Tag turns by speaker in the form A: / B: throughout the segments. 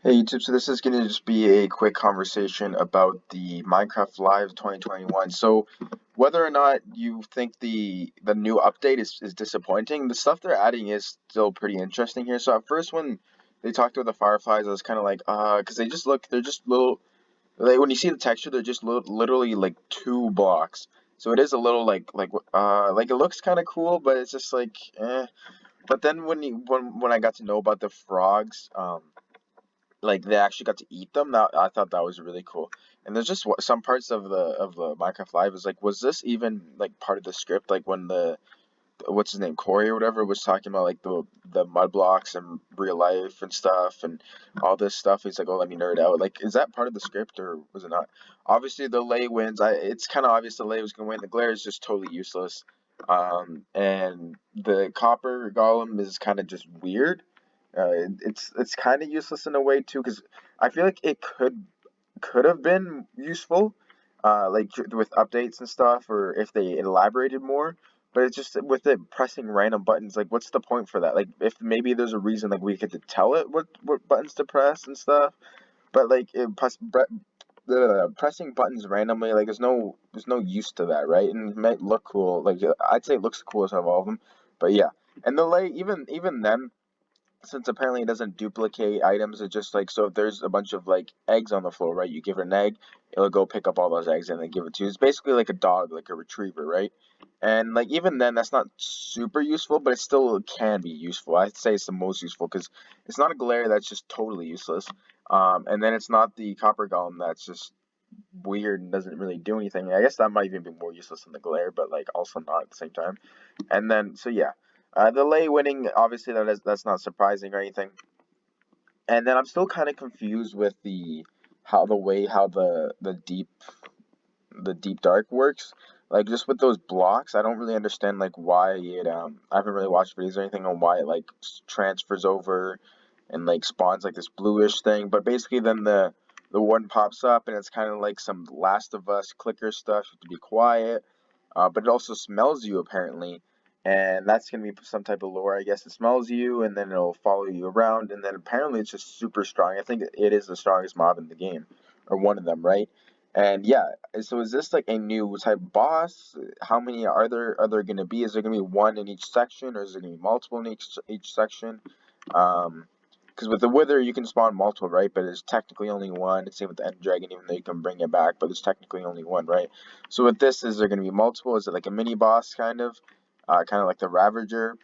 A: Hey YouTube, so this is going to just be a quick conversation about the Minecraft Live 2021. So whether or not you think the new update is disappointing, the stuff they're adding is still pretty interesting here. So at first when they talked about the fireflies, I was kind of like, because they're just little, like when you see the texture, they're just literally like two blocks. So it is a little like it looks kind of cool, but it's just like, eh. But then when I got to know about the frogs, like they actually got to eat them. That I thought that was really cool. And there's just some parts of the Minecraft Live is like, was this even like part of the script? Like when the what's his name, Corey or whatever, was talking about like the mud blocks and real life and stuff and all this stuff. He's like, oh, let me nerd out. Like, is that part of the script or was it not? Obviously, the lay wins. It's kind of obvious the lay was gonna win. The glare is just totally useless. And the copper golem is kind of just weird. It's kind of useless in a way too, because I feel like it could have been useful, like with updates and stuff, or if they elaborated more. But it's just with it pressing random buttons. Like, what's the point for that? Like, if maybe there's a reason, like we could tell it what buttons to press and stuff. But like, pressing buttons randomly, like there's no use to that, right? And it might look cool. Like I'd say it looks cool as of all of them. But yeah, and the lay even then, since apparently it doesn't duplicate items, it's just like, so if there's a bunch of like eggs on the floor, right? You give it an egg, it'll go pick up all those eggs and then give it to you. It's basically like a dog, like a retriever, right? And like even then, that's not super useful, but it still can be useful. I'd say it's the most useful because it's not a glare that's just totally useless. And then it's not the copper golem that's just weird and doesn't really do anything. I guess that might even be more useless than the glare, but like also not at the same time. And then so yeah, the lay winning, obviously that's not surprising or anything. And then I'm still kind of confused with the how the way how the deep dark works. Like just with those blocks, I don't really understand like why it. I haven't really watched videos or anything on why it like transfers over and like spawns like this bluish thing. But basically, then the one pops up and it's kind of like some Last of Us clicker stuff. You have to be quiet, but it also smells you apparently, and that's gonna be some type of lore, I guess. It smells you, and then it'll follow you around, and then apparently it's just super strong. I think it is the strongest mob in the game, or one of them, right? And yeah, so is this like a new type boss? How many are there gonna be? Is there gonna be one in each section, or is there gonna be multiple in each section? Um, because with the Wither you can spawn multiple, right? But it's technically only one. Same with the End Dragon, even though you can bring it back, but there's technically only one, right? So with this, is there going to be multiple? Is it like a mini boss kind of like the Ravager?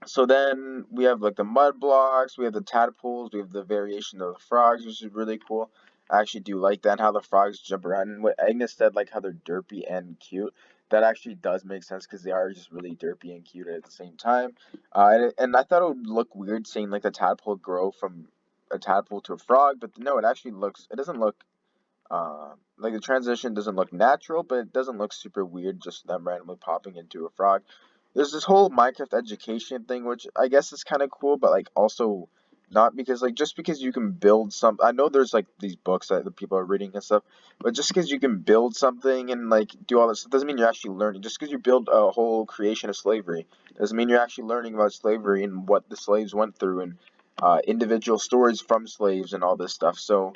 A: So then we have like the mud blocks, we have the tadpoles, we have the variation of the frogs, which is really cool. I actually do like that, how the frogs jump around. And what Agnes said, like how they're derpy and cute, that actually does make sense because they are just really derpy and cute at the same time. And I thought it would look weird seeing like the tadpole grow from a tadpole to a frog, but no, it doesn't look like the transition doesn't look natural, but it doesn't look super weird, just them randomly popping into a frog. There's this whole Minecraft education thing, which I guess is kind of cool, but like also not, because like just because you can build some, I know there's like these books that the people are reading and stuff, but just because you can build something and like do all this stuff doesn't mean you're actually learning. Just because you build a whole creation of slavery doesn't mean you're actually learning about slavery and what the slaves went through and individual stories from slaves and all this stuff. So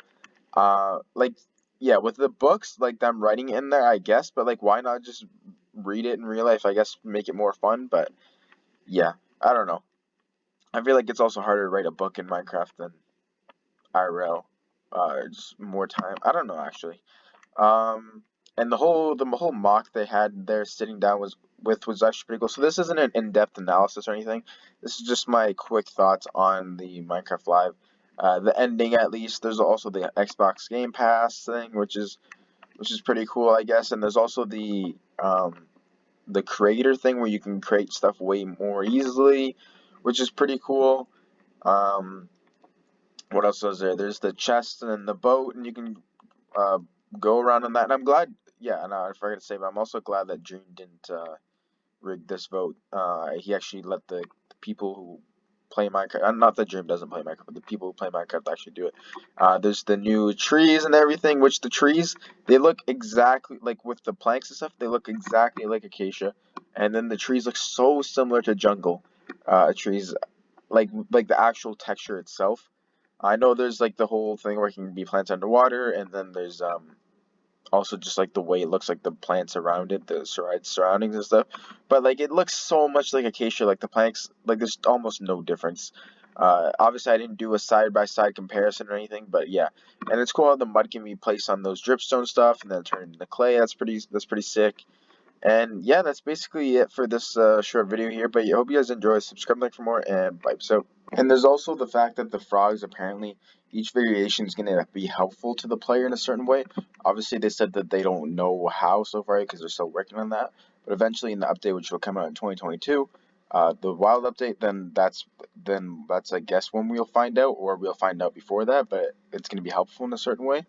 A: like, yeah, with the books, like them writing it in there, I guess, but like, why not just read it in real life? I guess make it more fun, but yeah, I don't know. I feel like it's also harder to write a book in Minecraft than IRL. Just more time. I don't know actually. Um, and the whole mock they had there sitting down was actually pretty cool. So this isn't an in-depth analysis or anything. This is just my quick thoughts on the Minecraft Live. The ending, at least. There's also the Xbox Game Pass thing, which is pretty cool, I guess. And there's also the creator thing where you can create stuff way more easily, which is pretty cool. Um, what else is there? There's the chest and the boat, and you can uh, go around on that. And I'm glad, yeah, and I forgot to say, but I'm also glad that Dream didn't rig this vote. He actually let the people who play Minecraft, not that Dream doesn't play Minecraft, but the people who play Minecraft actually do it. There's the new trees and everything, which the trees, they look exactly like with the planks and stuff, they look exactly like acacia. And then the trees look so similar to jungle trees, like the actual texture itself. I know there's like the whole thing where it can be plants underwater, and then there's also just like the way it looks like the plants around it, the surroundings and stuff. But like it looks so much like acacia, like the plants, like there's almost no difference. Obviously I didn't do a side by side comparison or anything, but yeah, and it's cool how the mud can be placed on those dripstone stuff and then turned into clay. That's pretty sick. And yeah, that's basically it for this short video here. But I hope you guys enjoy. Subscribe, like for more, and bye. So, and there's also the fact that the frogs apparently each variation is going to be helpful to the player in a certain way. Obviously, they said that they don't know how so far because they're still working on that. But eventually, in the update, which will come out in 2022, the wild update, then that's I guess when we'll find out, or we'll find out before that. But it's going to be helpful in a certain way.